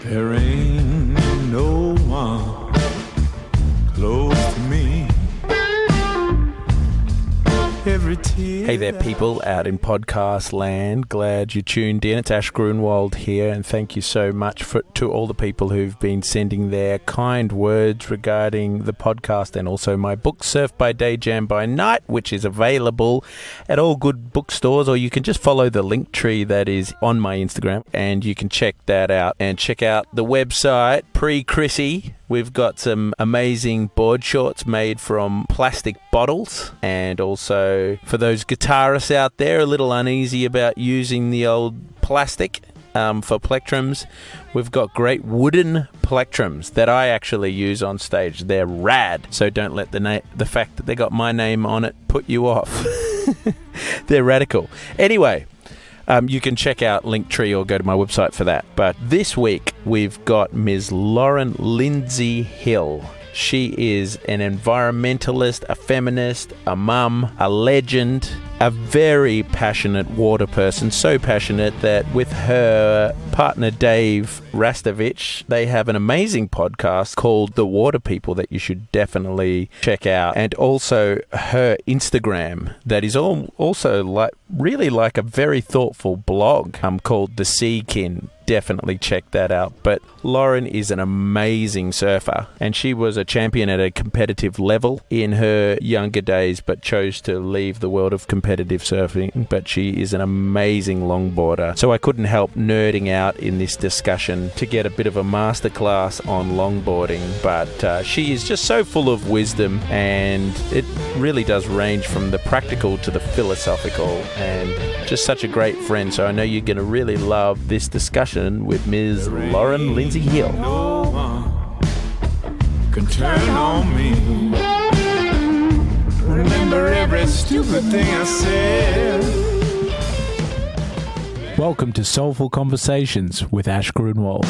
There ain't no one close to me. Every tear. Hey there, people out in podcast land. Glad you tuned in. It's Ash Grunwald here, and thank you so much to all the people who've been sending their kind words regarding the podcast and also my book, Surf by Day, Jam by Night, which is available at all good bookstores, or you can just follow the link tree that is on my Instagram, and you can check that out. And check out the website, pre-Chrissy. We've got some amazing board shorts made from plastic bottles, and also for those guitarists out there a little uneasy about using the old plastic for plectrums, we've got great wooden plectrums that I actually use on stage. They're rad, so don't let the fact that they got my name on it put you off. They're radical. Anyway, you can check out Linktree or go to my website for that. But this week, we've got Ms. Lauren Lindsey Hill. She is an environmentalist, a feminist, a mum, a legend, a very passionate water person. So passionate that with her partner Dave Rastovich, they have an amazing podcast called The Water People that you should definitely check out. And also her Instagram that is also really like a very thoughtful blog called The Sea Kin. Definitely check that out. But Lauren is an amazing surfer, and she was a champion at a competitive level in her younger days, but chose to leave the world of competitive surfing. But she is an amazing longboarder. So I couldn't help nerding out in this discussion to get a bit of a masterclass on longboarding. But she is just so full of wisdom, and it really does range from the practical to the philosophical, and just such a great friend. So I know you're going to really love this discussion with Ms. Lauren Lindsey Hill. No one can turn on me. Remember every stupid thing I said. Welcome to Soulful Conversations with Ash Grunwald.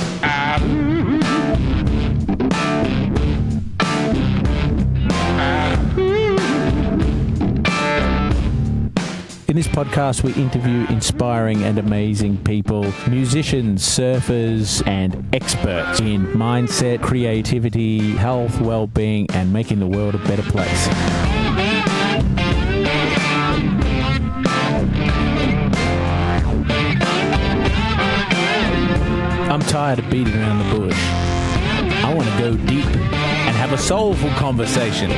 In this podcast, we interview inspiring and amazing people, musicians, surfers, and experts in mindset, creativity, health, well-being, and making the world a better place. I'm tired of beating around the bush. I want to go deep and have a soulful conversation.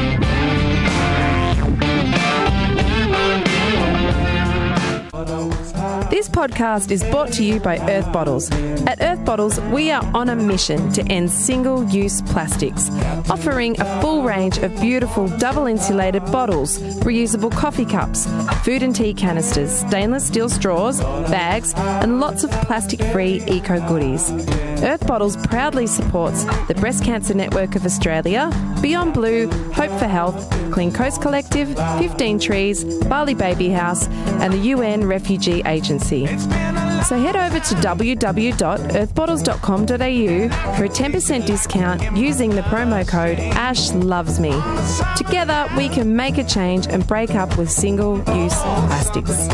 This podcast is brought to you by Earth Bottles. At Earth Bottles, we are on a mission to end single-use plastics, offering a full range of beautiful double-insulated bottles, reusable coffee cups, food and tea canisters, stainless steel straws, bags, and lots of plastic-free eco-goodies. Earth Bottles proudly supports the Breast Cancer Network of Australia, Beyond Blue, Hope for Health, Clean Coast Collective, 15 Trees, Bali Baby House, and the UN Refugee Agency. So head over to www.earthbottles.com.au for a 10% discount using the promo code ASHLOVESME. Together we can make a change and break up with single-use plastics.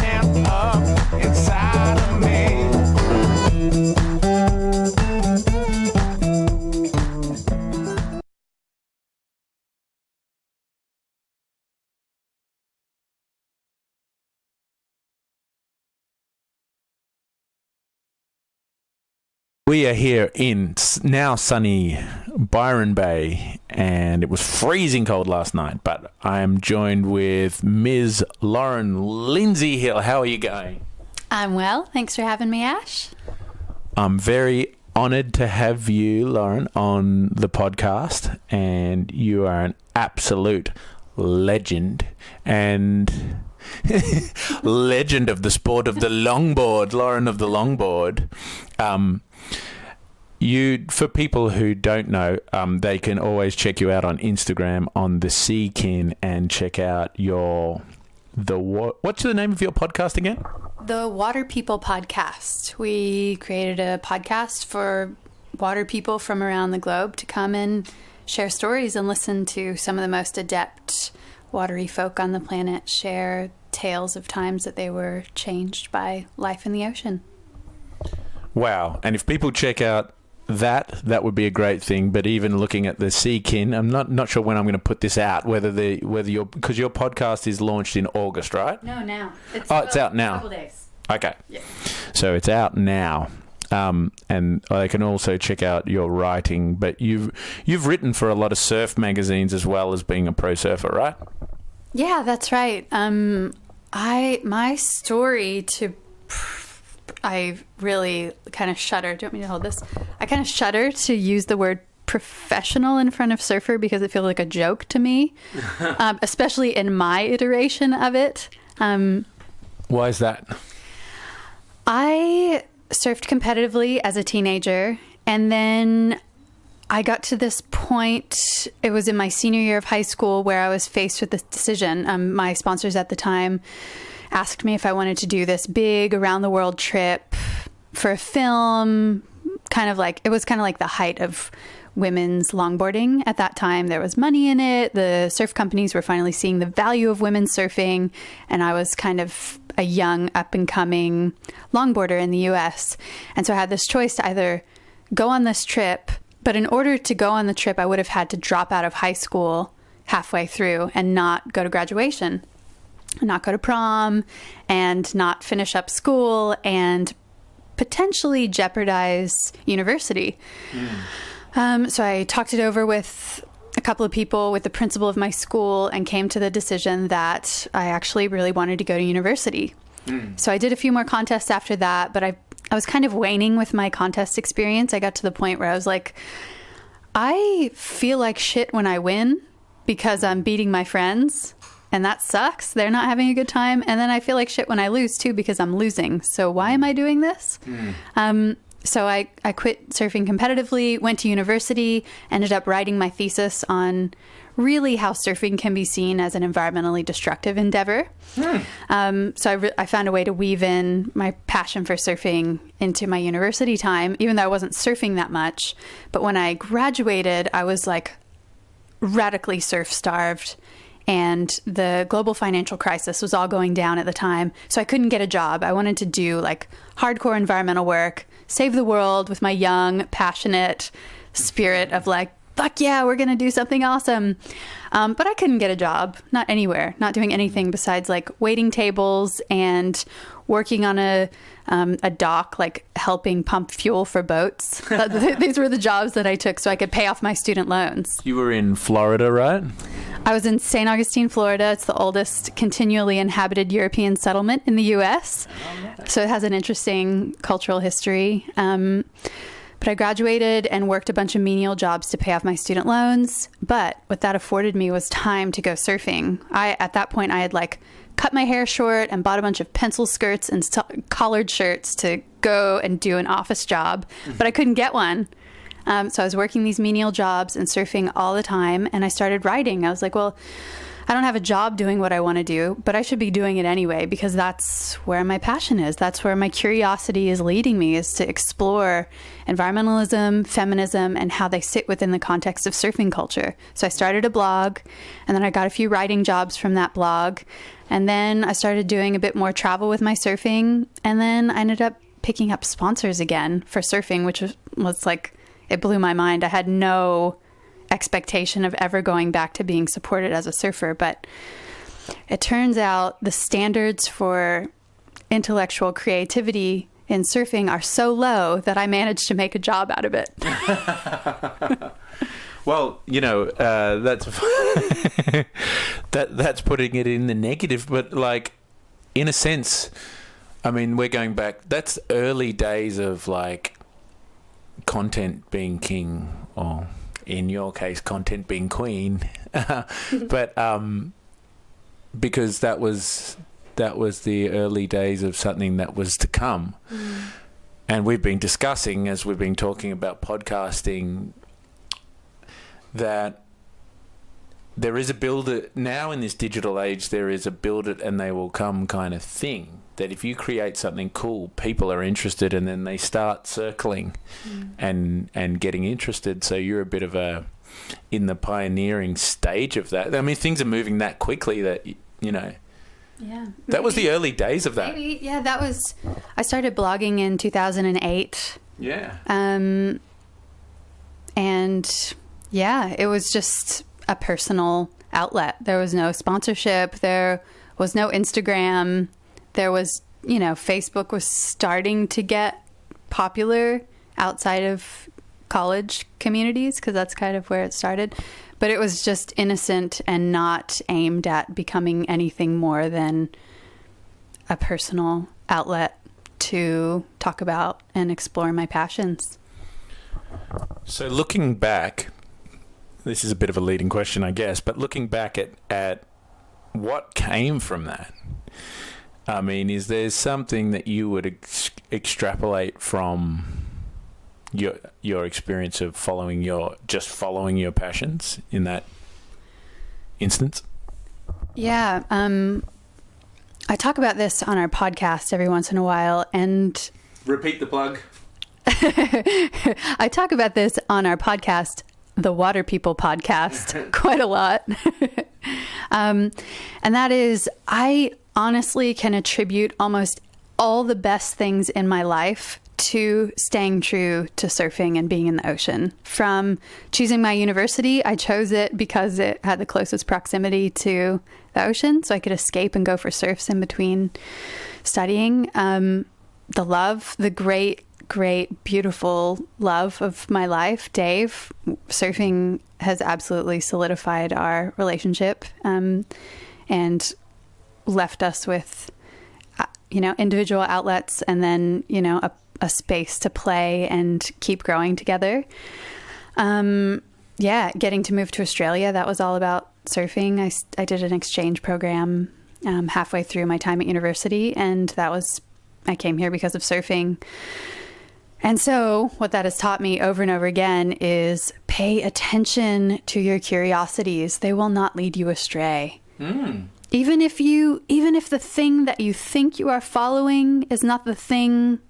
We are here in now sunny Byron Bay, and it was freezing cold last night, but I am joined with Ms. Lauren Lindsey Hill. How are you going? I'm well. Thanks for having me, Ash. I'm very honoured to have you, Lauren, on the podcast, and you are an absolute legend and legend of the sport of the longboard, Lauren of the longboard. For people who don't know, they can always check you out on Instagram on the Sea Kin and check out what's the name of your podcast again? The Water People podcast. We created a podcast for water people from around the globe to come and share stories and listen to some of the most adept watery folk on the planet share tales of times that they were changed by life in the ocean. Wow. And if people check out that would be a great thing. But even looking at the Seakin, I'm not sure when I'm going to put this out. Because your podcast is launched in August, right? No, now. It's out now. A couple days. Okay. Yeah. So it's out now. And I can also check out your writing. But you've written for a lot of surf magazines as well as being a pro surfer, right? Yeah, that's right. My story I really kind of shudder. Do you want me to hold this? I kind of shudder to use the word professional in front of surfer because it feels like a joke to me, especially in my iteration of it. Why is that? I surfed competitively as a teenager, and then I got to this point, it was in my senior year of high school, where I was faced with this decision. My sponsors at the time asked me if I wanted to do this big around the world trip for a film. It was kind of like the height of women's longboarding at that time. There was money in it. The surf companies were finally seeing the value of women surfing. And I was kind of a young up and coming longboarder in the US. And so I had this choice to either go on this trip, but in order to go on the trip, I would have had to drop out of high school halfway through and not go to graduation, not go to prom, and not finish up school, and potentially jeopardize university. So I talked it over with a couple of people, with the principal of my school, and came to the decision that I actually really wanted to go to university. So I did a few more contests after that, but I was kind of waning with my contest experience. I got to the point where I was like, I feel like shit when I win because I'm beating my friends. And that sucks. They're not having a good time. And then I feel like shit when I lose, too, because I'm losing. So why am I doing this? So I quit surfing competitively, went to university, ended up writing my thesis on really how surfing can be seen as an environmentally destructive endeavor. So I found a way to weave in my passion for surfing into my university time, even though I wasn't surfing that much. But when I graduated, I was like radically surf starved. And the global financial crisis was all going down at the time. So I couldn't get a job. I wanted to do like hardcore environmental work, save the world with my young, passionate spirit of like, fuck yeah, we're going to do something awesome. But I couldn't get a job, not anywhere, not doing anything besides like waiting tables and working on a dock, like helping pump fuel for boats. These were the jobs that I took so I could pay off my student loans. You were in Florida, right? I was in St. Augustine, Florida. It's the oldest continually inhabited European settlement in the U.S. So it has an interesting cultural history. But I graduated and worked a bunch of menial jobs to pay off my student loans. But what that afforded me was time to go surfing. At that point, I had like cut my hair short and bought a bunch of pencil skirts and collared shirts to go and do an office job. But I couldn't get one. So I was working these menial jobs and surfing all the time, and I started writing. I was like, well, I don't have a job doing what I want to do, but I should be doing it anyway because that's where my passion is. That's where my curiosity is leading me, is to explore environmentalism, feminism, and how they sit within the context of surfing culture. So I started a blog, and then I got a few writing jobs from that blog, and then I started doing a bit more travel with my surfing, and then I ended up picking up sponsors again for surfing, which was like, it blew my mind. I had no expectation of ever going back to being supported as a surfer, but it turns out the standards for intellectual creativity in surfing are so low that I managed to make a job out of it. Well, that's that's putting it in the negative, but like in a sense, I mean, we're going back. That's early days of like content being king, or in your case, content being queen. But because that was the early days of something that was to come. And we've been discussing, as we've been talking about podcasting, that there is a build it now in this digital age. There is a build it and they will come kind of thing. That if you create something cool, people are interested, and then they start circling and getting interested. So you're a bit of in the pioneering stage of that. I mean, things are moving that quickly that Yeah. That was the early days of that. Maybe, yeah, I started blogging in 2008. Yeah. And yeah, it was just a personal outlet. There was no sponsorship. There was no Instagram. There was, Facebook was starting to get popular outside of college communities, because that's kind of where it started. But it was just innocent and not aimed at becoming anything more than a personal outlet to talk about and explore my passions. So looking back, this is a bit of a leading question, I guess, but looking back at what came from that, I mean, is there something that you would extrapolate from your experience of following your passions in that instance? Yeah, I talk about this on our podcast every once in a while, and repeat the plug. I talk about this on our podcast, the Water People podcast, quite a lot. And that is, I honestly can attribute almost all the best things in my life to staying true to surfing and being in the ocean. From choosing my university, I chose it because it had the closest proximity to the ocean, so I could escape and go for surfs in between studying. The great, beautiful love of my life, Dave. Surfing has absolutely solidified our relationship, and left us with, individual outlets, and then, a space to play and keep growing together. Getting to move to Australia, that was all about surfing. I did an exchange program halfway through my time at university, and I came here because of surfing. And so what that has taught me over and over again is pay attention to your curiosities. They will not lead you astray. Even if the thing that you think you are following is not the thing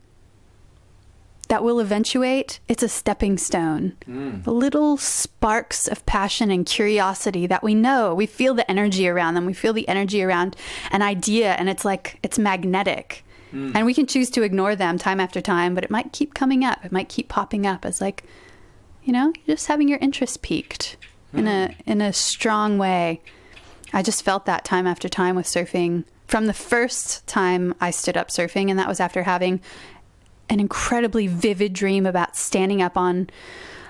that will eventuate, it's a stepping stone. The little sparks of passion and curiosity that we feel the energy around them. We feel the energy around an idea, and it's magnetic. And we can choose to ignore them time after time, but it might keep coming up. It might keep popping up as you're just having your interest piqued in a strong way. I just felt that time after time with surfing from the first time I stood up surfing, and that was after having an incredibly vivid dream about standing up on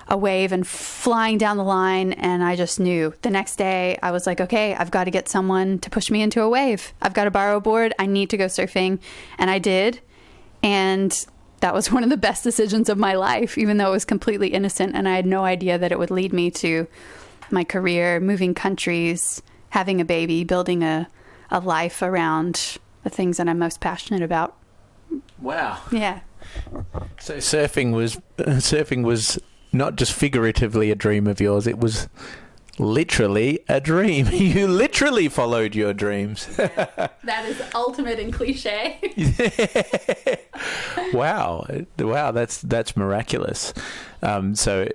a wave and flying down the line. And I just knew the next day I was like, okay, I've got to get someone to push me into a wave. I've got to borrow a board. I need to go surfing. And I did. And that was one of the best decisions of my life, even though it was completely innocent. And I had no idea that it would lead me to my career, moving countries, having a baby, building a life around the things that I'm most passionate about. Wow. Yeah. So surfing was not just figuratively a dream of yours, it was literally a dream. You literally followed your dreams. That is ultimate in cliche. Wow, that's miraculous. So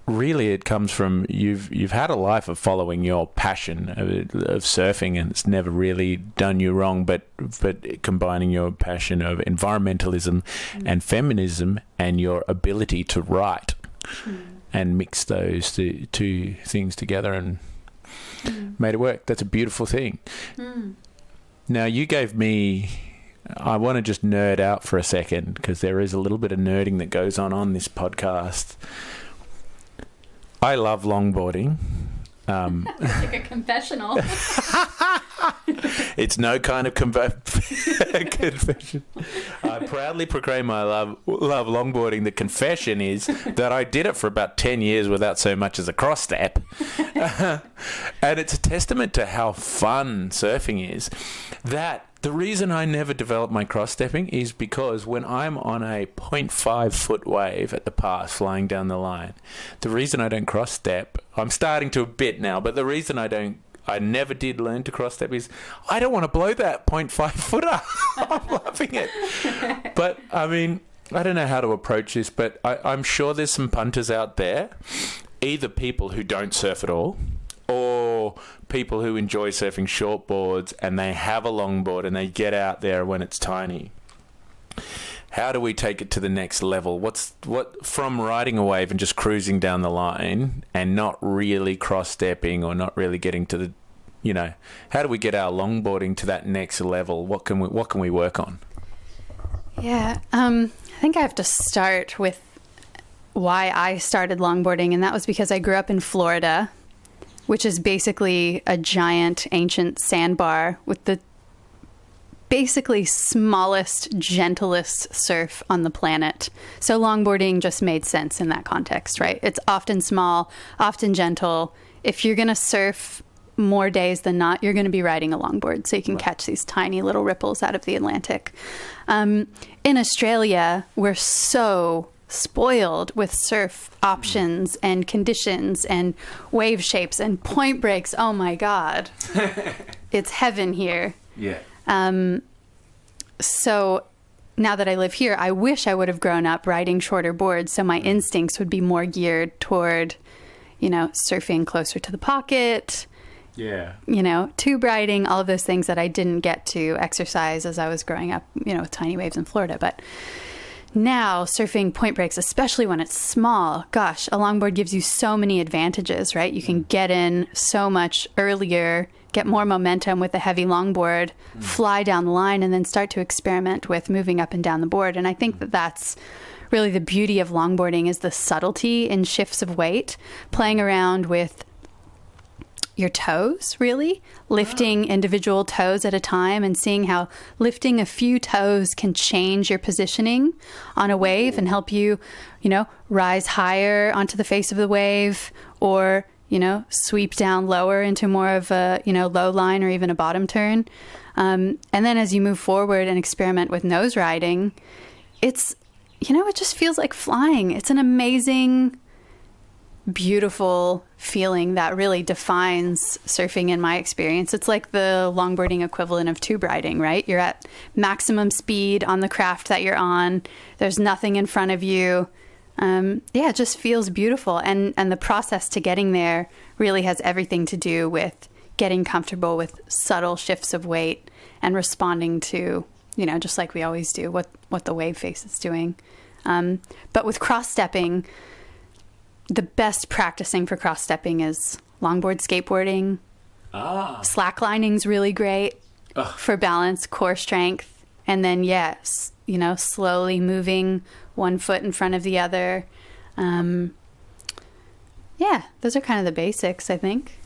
really it comes from you've had a life of following your passion of surfing, and it's never really done you wrong, but combining your passion of environmentalism and feminism and your ability to write and mix those two things together and made it work. That's a beautiful thing. Now you gave me, I want to just nerd out for a second, because there is a little bit of nerding that goes on this podcast. I love longboarding. It's like a confessional. It's no kind of confession. I proudly proclaim my love longboarding. The confession is that I did it for about 10 years without so much as a cross step. And it's a testament to how fun surfing is. The reason I never developed my cross-stepping is because when I'm on a 0.5 foot wave at the pass flying down the line, the reason I don't cross-step, I'm starting to a bit now, but the reason I never did learn to cross-step is I don't want to blow that 0.5 footer. I'm loving it. But, I mean, I don't know how to approach this, but I'm sure there's some punters out there, either people who don't surf at all, or people who enjoy surfing shortboards and they have a longboard and they get out there when it's tiny. how do we take it to the next level? What from riding a wave and just cruising down the line and not really cross-stepping or not really getting to the, you know, how do we get our longboarding to that next level? What can we work on? Yeah, I think I have to start with why I started longboarding, and that was because I grew up in Florida, which is basically a giant ancient sandbar with the basically smallest, gentlest surf on the planet. So longboarding just made sense in that context, right? It's often small, often gentle. If you're going to surf more days than not, you're going to be riding a longboard, so you can catch these tiny little ripples out of the Atlantic. In Australia, we're so spoiled with surf options and conditions and wave shapes and point breaks. Oh my God. It's heaven here. Yeah. So now that I live here, I wish I would have grown up riding shorter boards, so my instincts would be more geared toward, you know, surfing closer to the pocket. Yeah. You know, tube riding, all of those things that I didn't get to exercise as I was growing up, you know, with tiny waves in Florida. But now surfing point breaks, especially when it's small, gosh, a longboard gives you so many advantages, right? You can get in so much earlier, get more momentum with a heavy longboard, fly down the line, and then start to experiment with moving up and down the board. And I think that that's really the beauty of longboarding, is the subtlety in shifts of weight, playing around with your toes, really lifting individual toes at a time and seeing how lifting a few toes can change your positioning on a wave and help you, you know, rise higher onto the face of the wave, or, you know, sweep down lower into more of a, you know, low line or even a bottom turn. And then as you move forward and experiment with nose riding, it's, you know, it just feels like flying. It's an amazing, beautiful feeling that really defines surfing in my experience. It's like the longboarding equivalent of tube riding, right? You're at maximum speed on the craft that you're on. There's nothing in front of you. It just feels beautiful. And the process to getting there really has everything to do with getting comfortable with subtle shifts of weight and responding to, you know, just like we always do, what the wave face is doing. But with cross-stepping, the best practicing for cross-stepping is longboard skateboarding. Slacklining's really great for balance, core strength. And then, yes, you know, slowly moving one foot in front of the other. Those are kind of the basics, I think.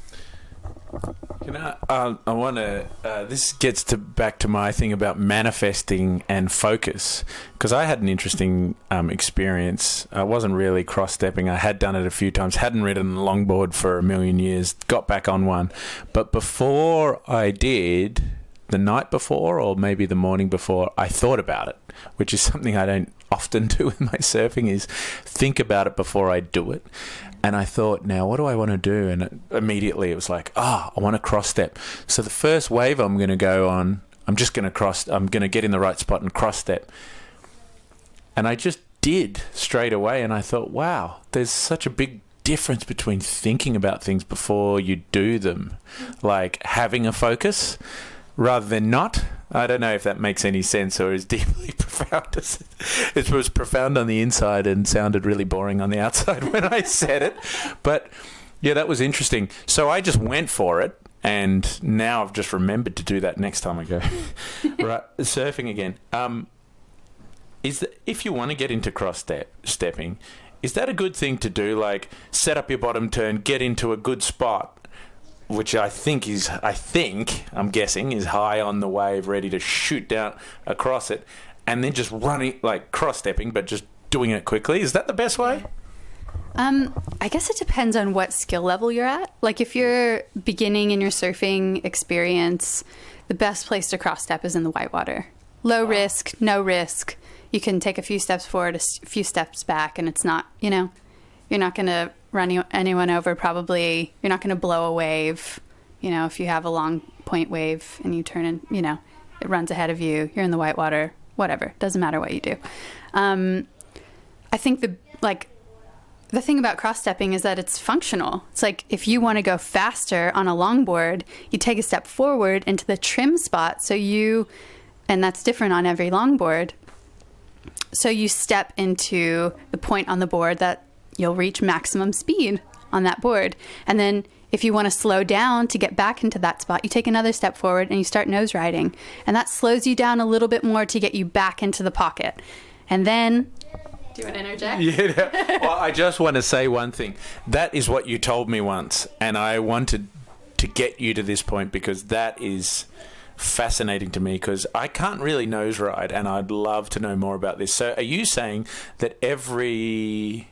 You know, I want to. This gets back to my thing about manifesting and focus, because I had an interesting experience. I wasn't really cross-stepping. I had done it a few times. Hadn't ridden a longboard for a million years. Got back on one, but before I did, the night before or maybe the morning before, I thought about it, which is something I don't often do with my surfing, is think about it before I do it. And I thought, now what do I want to do? And immediately it was like, I want to cross step. So the first wave I'm going to go on, I'm going to get in the right spot and cross step. And I just did straight away. And I thought, wow, there's such a big difference between thinking about things before you do them, like having a focus rather than not. I don't know if that makes any sense or is deeply profound. It was profound on the inside and sounded really boring on the outside when I said it. But yeah, that was interesting. So I just went for it, and now I've just remembered to do that next time I go. Right, surfing again. If you want to get into stepping, is that a good thing to do? Like, set up your bottom turn, get into a good spot, which I'm guessing is high on the wave, ready to shoot down across it, and then just running, like cross-stepping, but just doing it quickly. Is that the best way? I guess it depends on what skill level you're at. Like, if you're beginning in your surfing experience, the best place to cross-step is in the whitewater. Low risk, no risk. You can take a few steps forward, a few steps back, and it's not, you know, you're not going to run anyone over, probably. You're not going to blow a wave. You know, if you have a long point wave and you turn in, you know, it runs ahead of you, you're in the whitewater, whatever. Doesn't matter what you do. I think the thing about cross-stepping is that it's functional. It's like, if you want to go faster on a longboard, you take a step forward into the trim spot. And that's different on every longboard. So you step into the point on the board that you'll reach maximum speed on that board. And then if you want to slow down to get back into that spot, you take another step forward and you start nose riding. And that slows you down a little bit more to get you back into the pocket. And then... Do you want to interject? Yeah. Well, I just want to say one thing. That is what you told me once. And I wanted to get you to this point because that is fascinating to me because I can't really nose ride and I'd love to know more about this. So are you saying that every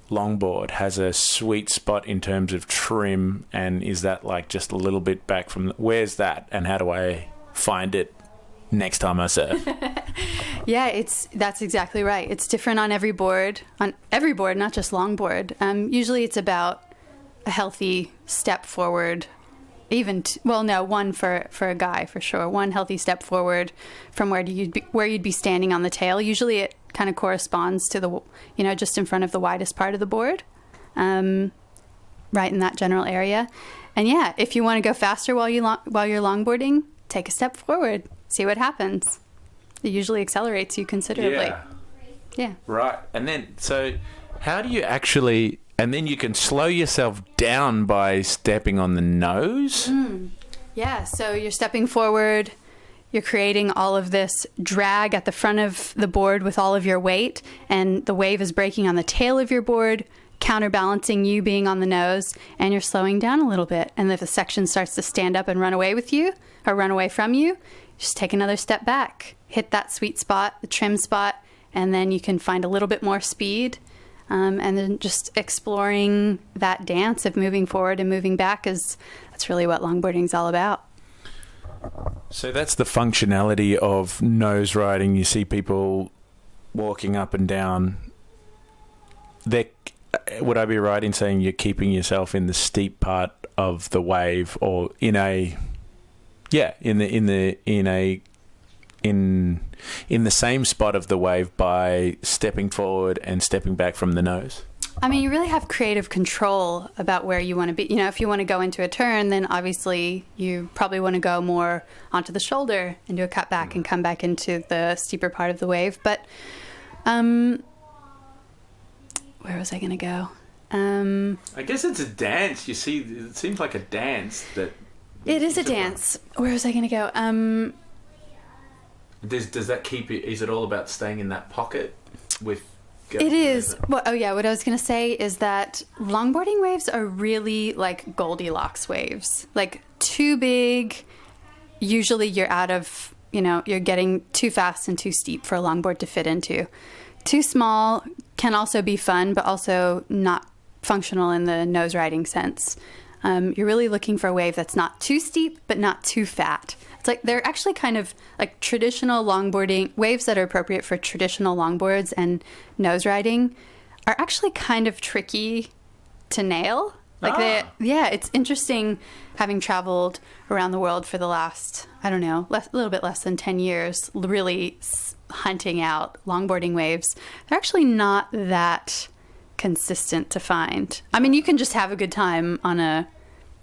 longboard has a sweet spot in terms of trim, and is that like just a little bit back from where's that and how do I find it next time I surf? Yeah, that's exactly right. It's different on every board, not just longboard. Usually it's about a healthy step forward, one for a guy for sure. One healthy step forward from where you'd be standing on the tail. Usually it kind of corresponds to the, just in front of the widest part of the board, right in that general area. And yeah, if you want to go faster while you're longboarding, take a step forward, see what happens. It usually accelerates you considerably. Yeah. Right. And then, so how do you actually... And then you can slow yourself down by stepping on the nose? Yeah, so you're stepping forward, you're creating all of this drag at the front of the board with all of your weight, and the wave is breaking on the tail of your board, counterbalancing you being on the nose, and you're slowing down a little bit. And if a section starts to stand up and run away with you, or run away from you, just take another step back, hit that sweet spot, the trim spot, and then you can find a little bit more speed. And then just exploring that dance of moving forward and moving back that's really what longboarding is all about. So that's the functionality of nose riding. You see people walking up and down. Would I be right in saying you're keeping yourself in the steep part of the wave, or in the same spot of the wave by stepping forward and stepping back from the nose? I mean, you really have creative control about where you want to be. If you want to go into a turn, then obviously you probably want to go more onto the shoulder and do a cut back and come back into the steeper part of the wave. But where was I going to go? I guess it's a dance. You see, it seems like a dance. It is a dance. Where was I going to go? Does that keep it? Is it all about staying in that pocket with? It is. Well, what I was going to say is that longboarding waves are really like Goldilocks waves. Like too big, usually you're out of, you're getting too fast and too steep for a longboard to fit into. Too small can also be fun, but also not functional in the nose riding sense. You're really looking for a wave that's not too steep, but not too fat. It's like they're actually kind of like traditional longboarding waves that are appropriate for traditional longboards and nose riding are actually kind of tricky to nail. It's interesting having traveled around the world for the last, a little bit less than 10 years, really hunting out longboarding waves. They're actually not that consistent to find. I mean, you can just have a good time on a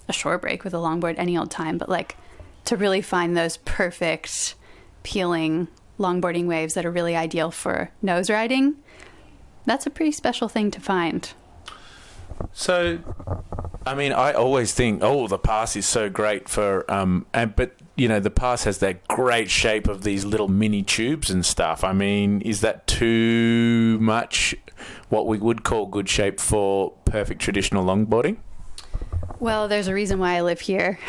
shore break with a longboard any old time, but like to really find those perfect peeling longboarding waves that are really ideal for nose riding, that's a pretty special thing to find. So, I mean, I always think, the pass is so great for, but the pass has that great shape of these little mini tubes and stuff. I mean, is that too much what we would call good shape for perfect traditional longboarding? Well, there's a reason why I live here.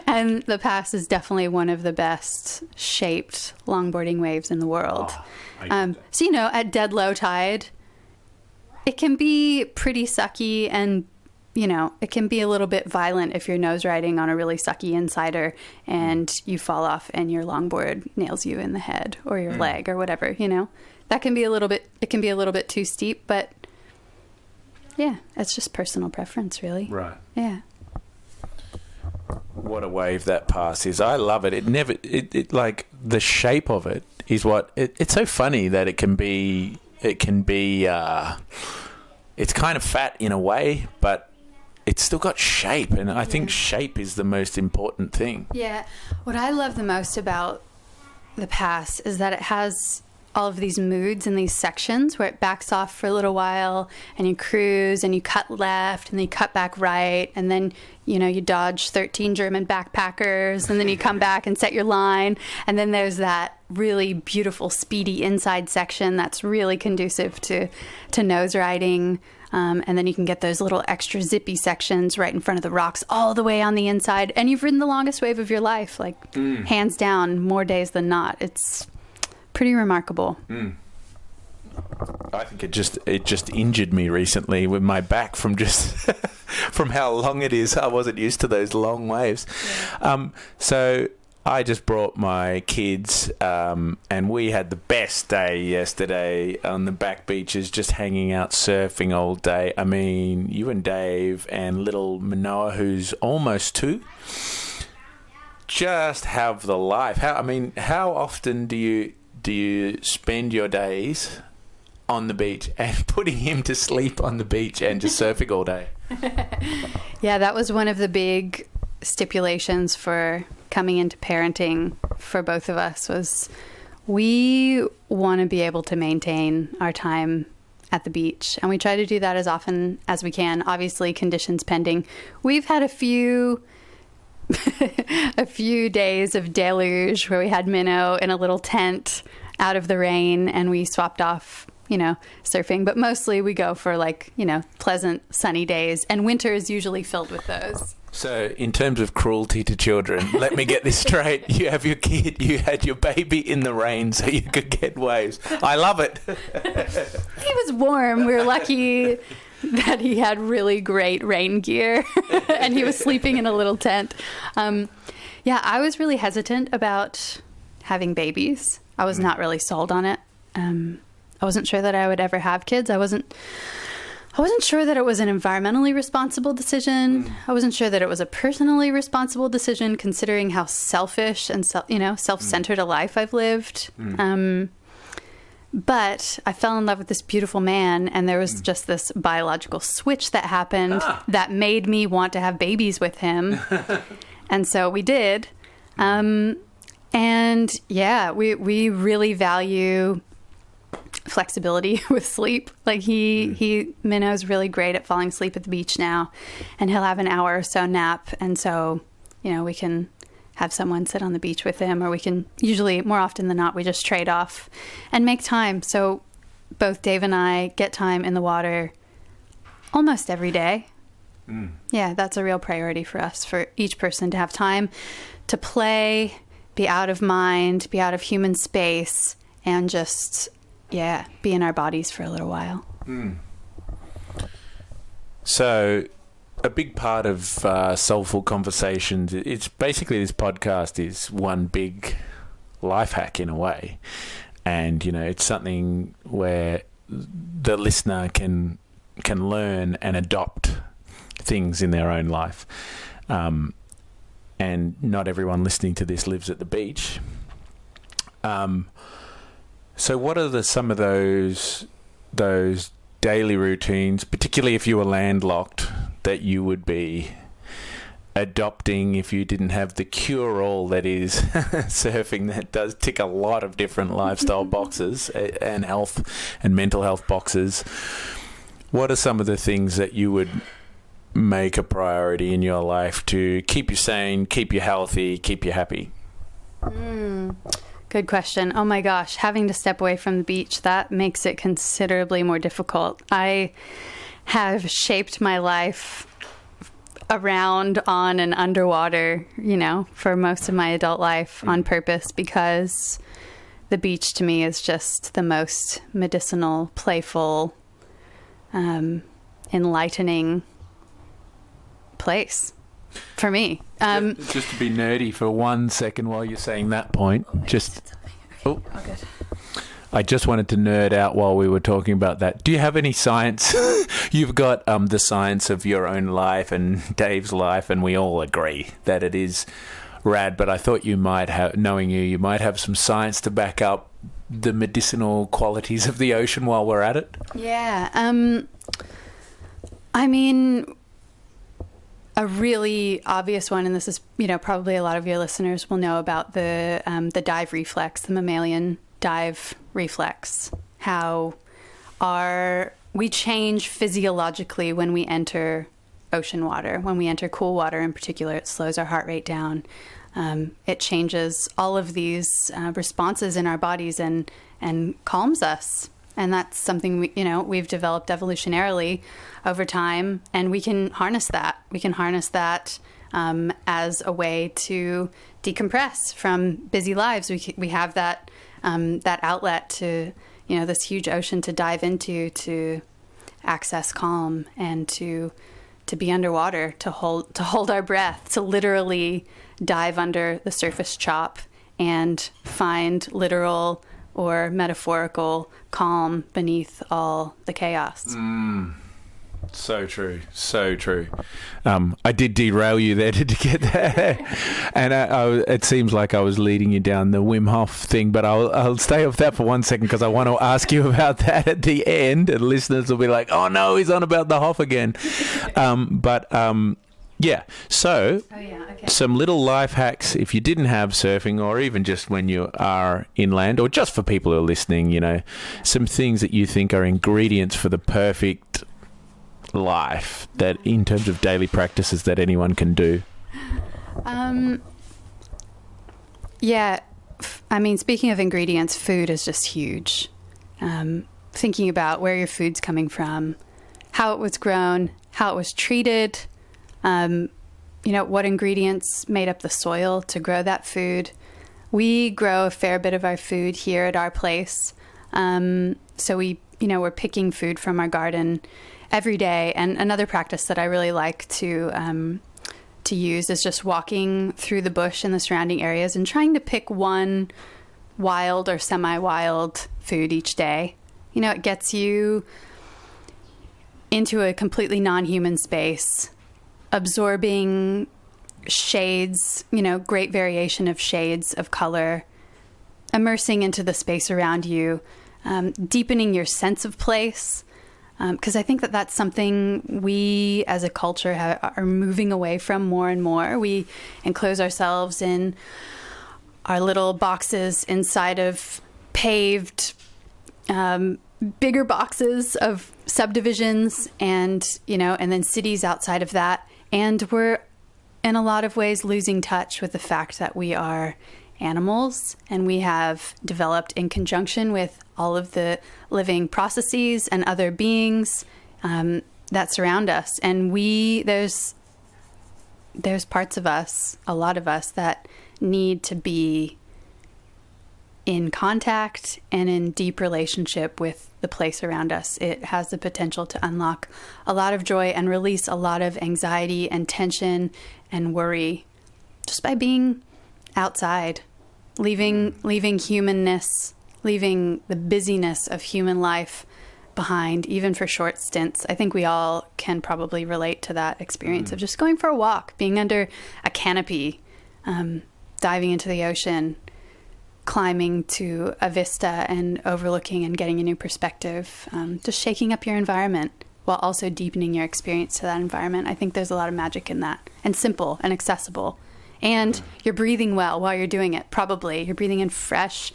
And the pass is definitely one of the best shaped longboarding waves in the world. So, at dead low tide, it can be pretty sucky and, it can be a little bit violent if you're nose riding on a really sucky insider and you fall off and your longboard nails you in the head or your leg or whatever, That can be a little bit too steep, but yeah, it's just personal preference, really. Right. Yeah. What a wave that pass is. I love it. It like the shape of it is what it's so funny that it can be it's kind of fat in a way, but it's still got shape, and I think shape is the most important thing. Yeah. What I love the most about the pass is that it has all of these moods and these sections where it backs off for a little while and you cruise and you cut left and then you cut back right, and then you dodge 13 German backpackers, and then you come back and set your line, and then there's that really beautiful speedy inside section that's really conducive to nose riding, and then you can get those little extra zippy sections right in front of the rocks all the way on the inside, and you've ridden the longest wave of your life, like hands down, more days than not. It's pretty remarkable. I think it just injured me recently with my back from just from how long it is. I wasn't used to those long waves. Yeah. So I just brought my kids, and we had the best day yesterday on the back beaches, just hanging out surfing all day. I mean, you and Dave and little Manoa, who's almost 2, just have the life. How often do you spend your days on the beach and putting him to sleep on the beach and just surfing all day? Yeah, that was one of the big stipulations for coming into parenting for both of us, was we want to be able to maintain our time at the beach, and we try to do that as often as we can, obviously conditions pending. We've had a few days of deluge where we had Minnow in a little tent out of the rain and we swapped off, surfing, but mostly we go for pleasant sunny days, and winter is usually filled with those. So in terms of cruelty to children, let me get this straight. You have your kid, you had your baby in the rain so you could get waves. I love it. He was warm. We were lucky that he had really great rain gear and he was sleeping in a little tent. I was really hesitant about having babies. I was not really sold on it. I wasn't sure that I would ever have kids. I wasn't sure that it was an environmentally responsible decision. I wasn't sure that it was a personally responsible decision, considering how selfish and self-centered a life I've lived. But I fell in love with this beautiful man, and there was just this biological switch that happened that made me want to have babies with him. And so we did. We really value flexibility with sleep. Minnow's really great at falling asleep at the beach now, and he'll have an hour or so nap, and so we can have someone sit on the beach with him, or we can, usually more often than not, we just trade off and make time. So both Dave and I get time in the water almost every day. Yeah, that's a real priority for us, for each person to have time to play, be out of mind, be out of human space, and just be in our bodies for a little while. So a big part of Soulful Conversations, it's basically, this podcast is one big life hack in a way. And, it's something where the listener can learn and adopt things in their own life. And not everyone listening to this lives at the beach. So what are some of those daily routines, particularly if you were landlocked, that you would be adopting if you didn't have the cure-all that is surfing, that does tick a lot of different lifestyle boxes and health and mental health boxes? What are some of the things that you would make a priority in your life to keep you sane, keep you healthy, keep you happy? Good question. Oh my gosh, having to step away from the beach, that makes it considerably more difficult. I have shaped my life around, on, and underwater, for most of my adult life on purpose, because the beach to me is just the most medicinal, playful, enlightening place for me. Just to be nerdy for 1 second while you're saying that point. All good. I just wanted to nerd out while we were talking about that. Do you have any science? You've got the science of your own life and Dave's life, and we all agree that it is rad. But I thought you might have, knowing you might have some science to back up the medicinal qualities of the ocean while we're at it. Yeah. I mean, A really obvious one, and this is, probably a lot of your listeners will know about the dive reflex, the mammalian dive reflex, how we change physiologically when we enter ocean water. When we enter cool water in particular, it slows our heart rate down. It changes all of these responses in our bodies and calms us. And that's something we've developed evolutionarily over time, and we can harness that. We can harness that as a way to decompress from busy lives. We have that outlet to this huge ocean to dive into, to access calm, and to be underwater, to hold our breath, to literally dive under the surface chop and find literal or metaphorical calm beneath all the chaos. So true. So true. I did derail you there to get there. And it seems like I was leading you down the Wim Hof thing, but I'll stay off that for 1 second because I want to ask you about that at the end. And listeners will be like, oh no, he's on about the Hof again. Yeah. So, some little life hacks if you didn't have surfing, or even just when you are inland, or just for people who are listening, some things that you think are ingredients for the perfect life, that in terms of daily practices that anyone can do. Speaking of ingredients, food is just huge. Thinking about where your food's coming from, how it was grown, how it was treated, what ingredients made up the soil to grow that food. We grow a fair bit of our food here at our place. So we're picking food from our garden every day. And another practice that I really like to use is just walking through the bush in the surrounding areas and trying to pick one wild or semi-wild food each day. It gets you into a completely non-human space, absorbing shades, great variation of shades of color, immersing into the space around you, deepening your sense of place. Because I think that that's something we as a culture are moving away from more and more. We enclose ourselves in our little boxes inside of paved, bigger boxes of subdivisions and then cities outside of that. And we're in a lot of ways losing touch with the fact that we are animals, and we have developed in conjunction with all of the living processes and other beings that surround us. And there's parts of us, a lot of us, that need to be in contact and in deep relationship with the place around us. It has the potential to unlock a lot of joy and release a lot of anxiety and tension and worry just by being outside, leaving humanness, leaving the busyness of human life behind, even for short stints. I think we all can probably relate to that experience of just going for a walk, being under a canopy, diving into the ocean, climbing to a vista and overlooking and getting a new perspective, just shaking up your environment while also deepening your experience to that environment. I think there's a lot of magic in that, and simple and accessible. And you're breathing well while you're doing it, probably. You're breathing in fresh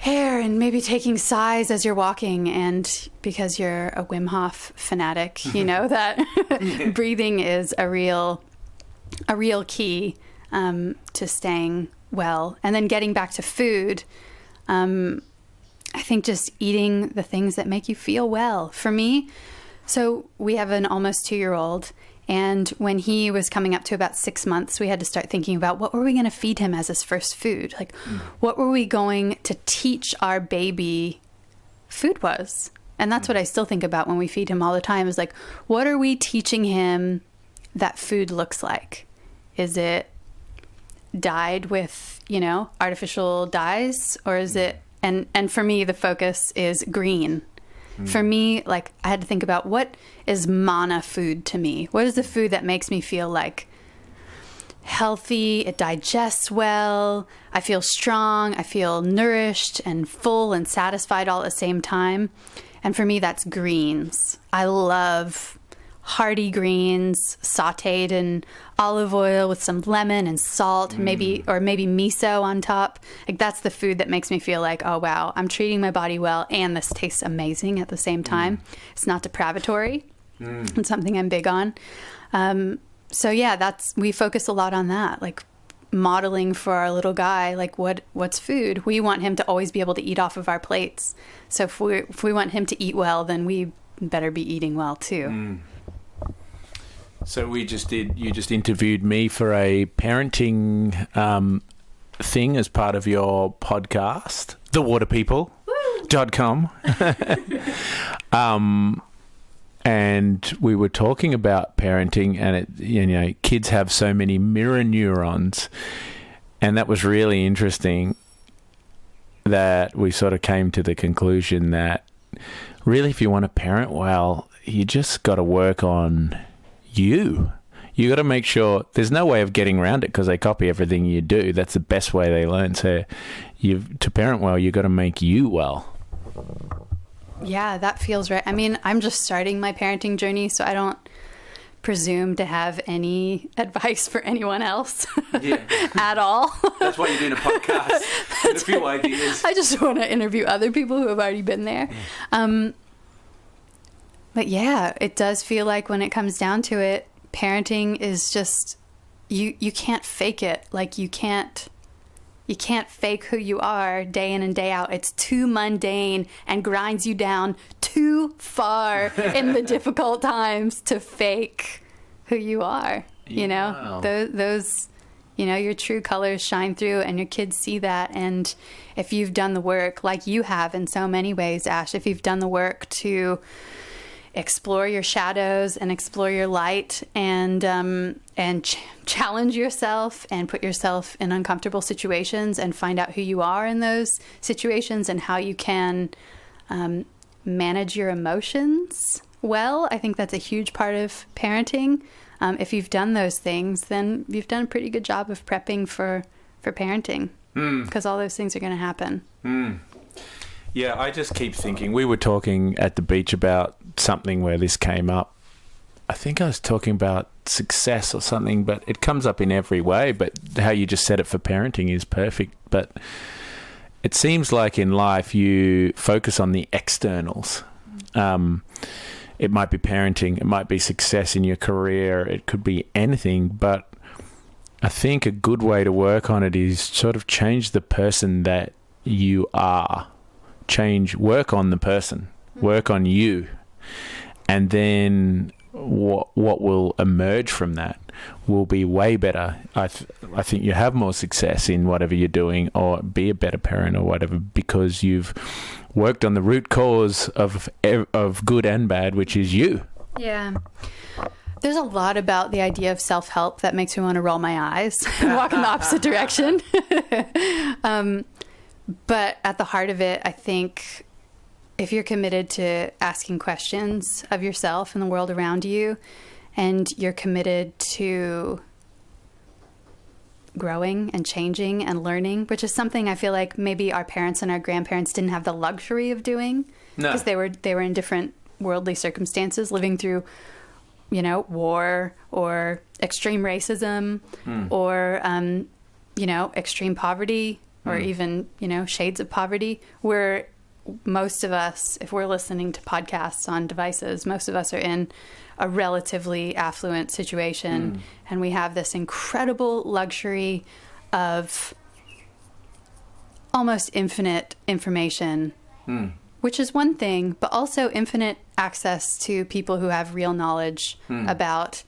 air and maybe taking sighs as you're walking. And because you're a Wim Hof fanatic, you know that breathing is a real key to staying well. And then getting back to food, I think just eating the things that make you feel well. For me, so we have an almost 2-year-old, and when he was coming up to about 6 months, we had to start thinking about what were we going to feed him as his first food? Like, what were we going to teach our baby food was? And that's what I still think about when we feed him all the time, is like, what are we teaching him that food looks like? Is it dyed with, artificial dyes, or is it, and for me, the focus is green. For me, like, I had to think about, what is mana food to me? What is the food that makes me feel like healthy, it digests well, I feel strong, I feel nourished and full and satisfied all at the same time? And for me, that's greens. I love hearty greens sauteed in olive oil with some lemon and salt, maybe miso on top. Like, that's the food that makes me feel like, oh wow, I'm treating my body well and this tastes amazing at the same time. It's not depravatory. It's something I'm big on. So yeah, we focus a lot on that, like modeling for our little guy, like what's food. We want him to always be able to eat off of our plates. So if we want him to eat well, then we better be eating well too. So you just interviewed me for a parenting thing as part of your podcast, thewaterpeople.com. And we were talking about parenting, and kids have so many mirror neurons, and that was really interesting. That we sort of came to the conclusion that really, if you want to parent well, you just got to work on you. You got to make sure there's no way of getting around it because they copy everything you do. That's the best way they learn. So, to parent well, you got to make you well. Yeah, that feels right. I mean, I'm just starting my parenting journey, so I don't presume to have any advice for anyone else at all. That's why you're doing a podcast. And a few ideas. I just want to interview other people who have already been there. But yeah, it does feel like when it comes down to it, parenting is just, you can't fake it. Like, you can't fake who you are day in and day out. It's too mundane and grinds you down too far in the difficult times to fake who you are. Wow. Those your true colors shine through, and your kids see that. And if you've done the work, like you have in so many ways, Ash, if you've done the work to explore your shadows and explore your light and challenge yourself and put yourself in uncomfortable situations and find out who you are in those situations and how you can manage your emotions well. I think that's a huge part of parenting. If you've done those things, then you've done a pretty good job of prepping for parenting, because all those things are going to happen. Yeah, I just keep thinking. We were talking at the beach about something where this came up. I think I was talking about success or something, but it comes up in every way. But how you just said it for parenting is perfect. But it seems like in life you focus on the externals. It might be parenting, it might be success in your career, it could be anything. But I think a good way to work on it is sort of change the person that you are. Work on the person, work on you, and then what will emerge from that will be way better. I think you have more success in whatever you're doing, or be a better parent or whatever, because you've worked on the root cause of good and bad, which is you. Yeah. There's a lot about the idea of self-help that makes me want to roll my eyes and walk in the opposite direction. But at the heart of it, I think if you're committed to asking questions of yourself and the world around you, and you're committed to growing and changing and learning, which is something I feel like maybe our parents and our grandparents didn't have the luxury of doing, because they were in different worldly circumstances, living through, war or extreme racism or, extreme poverty. Or even, shades of poverty, where most of us, if we're listening to podcasts on devices, most of us are in a relatively affluent situation. And we have this incredible luxury of almost infinite information, which is one thing, but also infinite access to people who have real knowledge about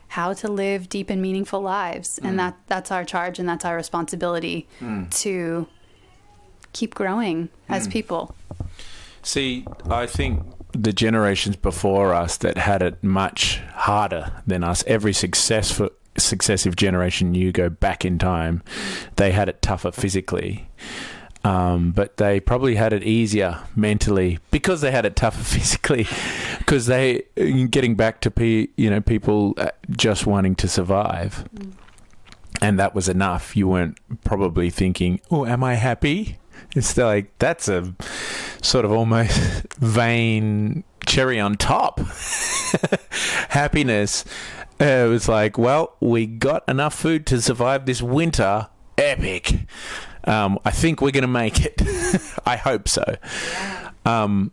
how to live deep and meaningful lives. And that's our charge, and that's our responsibility to keep growing as people. See, I think the generations before us that had it much harder than us, every successive generation you go back in time, they had it tougher physically. But they probably had it easier mentally because they had it tougher physically, because they getting back to people just wanting to survive, and that was enough. You weren't probably thinking, "Oh, am I happy?" It's like that's a sort of almost vain cherry on top. happiness. It was like, well, we got enough food to survive this winter. Epic. I think we're going to make it. I hope so. Yeah.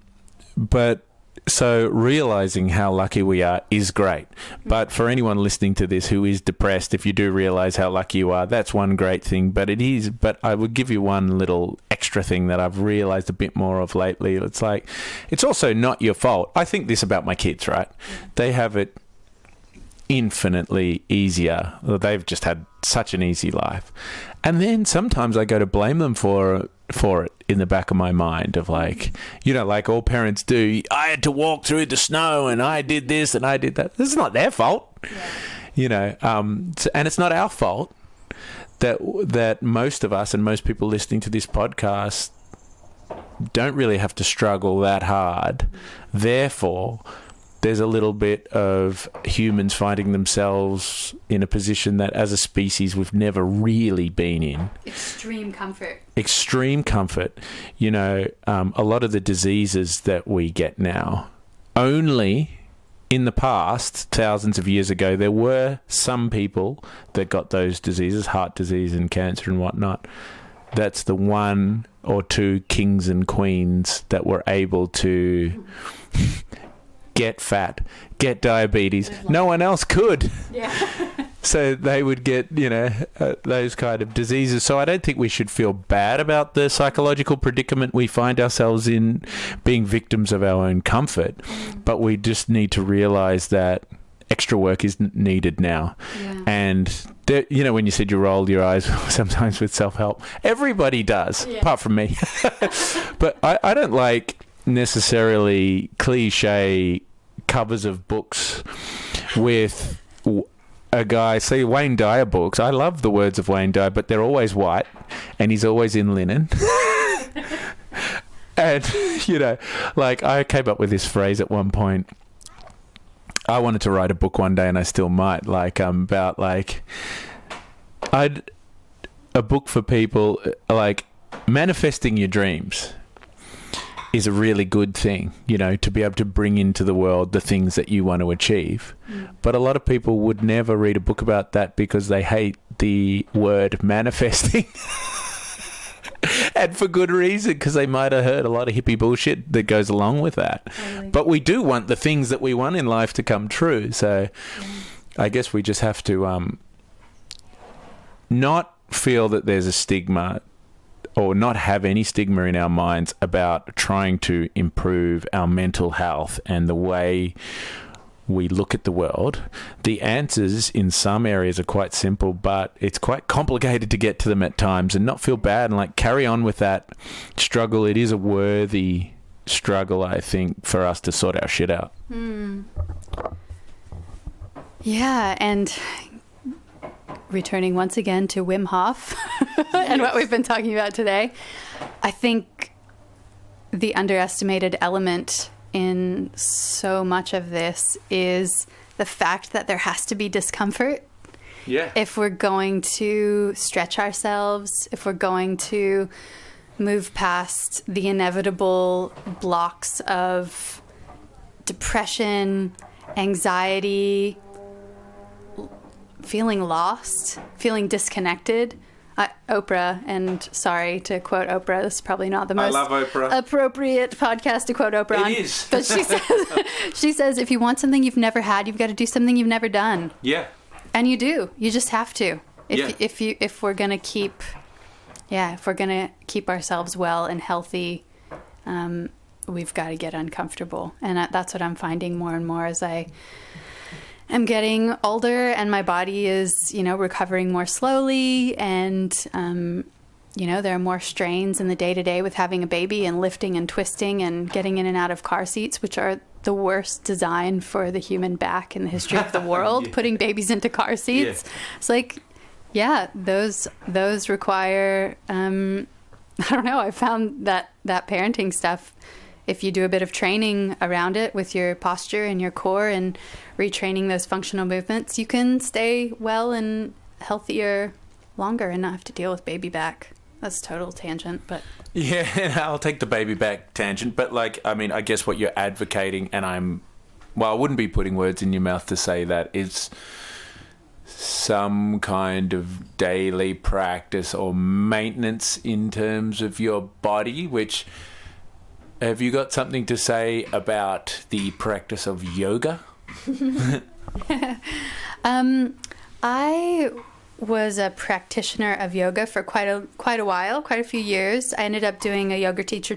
But so realizing how lucky we are is great. But for anyone listening to this who is depressed, if you do realize how lucky you are, that's one great thing. But I would give you one little extra thing that I've realized a bit more of lately. It's like, it's also not your fault. I think this about my kids, right? They have it infinitely easier. They've just had such an easy life. And then sometimes I go to blame them for it in the back of my mind of like, like all parents do. I had to walk through the snow and I did this and I did that. This is not their fault. Yeah. And it's not our fault that most of us and most people listening to this podcast don't really have to struggle that hard. Therefore, there's a little bit of humans finding themselves in a position that as a species we've never really been in. Extreme comfort. A lot of the diseases that we get now, only in the past, thousands of years ago, there were some people that got those diseases, heart disease and cancer and whatnot. That's the one or two kings and queens that were able to get fat, get diabetes. No one else could. Yeah. So they would get, those kind of diseases. So I don't think we should feel bad about the psychological predicament we find ourselves in, being victims of our own comfort. But we just need to realize that extra work is needed now. Yeah. And, when you said you rolled your eyes sometimes with self-help, everybody does, apart from me. But I don't like necessarily cliche covers of books with a guy, say Wayne Dyer books. I love the words of Wayne Dyer, but they're always white and he's always in linen. And, I came up with this phrase at one point. I wanted to write a book one day and I still might, about a book for people, manifesting your dreams is a really good thing, to be able to bring into the world the things that you want to achieve. But a lot of people would never read a book about that because they hate the word manifesting. And for good reason, because they might have heard a lot of hippie bullshit that goes along with that. But we do want the things that we want in life to come true. So I guess we just have to not feel that there's a stigma, or not have any stigma in our minds about trying to improve our mental health and the way we look at the world. The answers in some areas are quite simple, but it's quite complicated to get to them at times, and not feel bad and carry on with that struggle. It is a worthy struggle, I think, for us to sort our shit out. Yeah, and returning once again to Wim Hof and what we've been talking about today, I think the underestimated element in so much of this is the fact that there has to be discomfort. Yeah. If we're going to stretch ourselves, if we're going to move past the inevitable blocks of depression, anxiety, feeling lost, feeling disconnected. Oprah, and sorry to quote Oprah, this is probably not the most appropriate podcast to quote Oprah on. It is. But she says, if you want something you've never had, you've got to do something you've never done. Yeah. And you do. You just have to. If we're gonna keep ourselves well and healthy, we've got to get uncomfortable. And that's what I'm finding more and more as I'm getting older and my body is, recovering more slowly, and, there are more strains in the day-to-day with having a baby and lifting and twisting and getting in and out of car seats, which are the worst design for the human back in the history of the world, putting babies into car seats. Yeah. It's those require, I don't know, I found that parenting stuff, if you do a bit of training around it with your posture and your core and retraining those functional movements, you can stay well and healthier longer and not have to deal with baby back. That's a total tangent, but... Yeah, I'll take the baby back tangent. But, I guess what you're advocating, and I'm well, I wouldn't be putting words in your mouth to say that it's some kind of daily practice or maintenance in terms of your body, which, have you got something to say about the practice of yoga? I was a practitioner of yoga for quite a while, quite a few years. I ended up doing a yoga teacher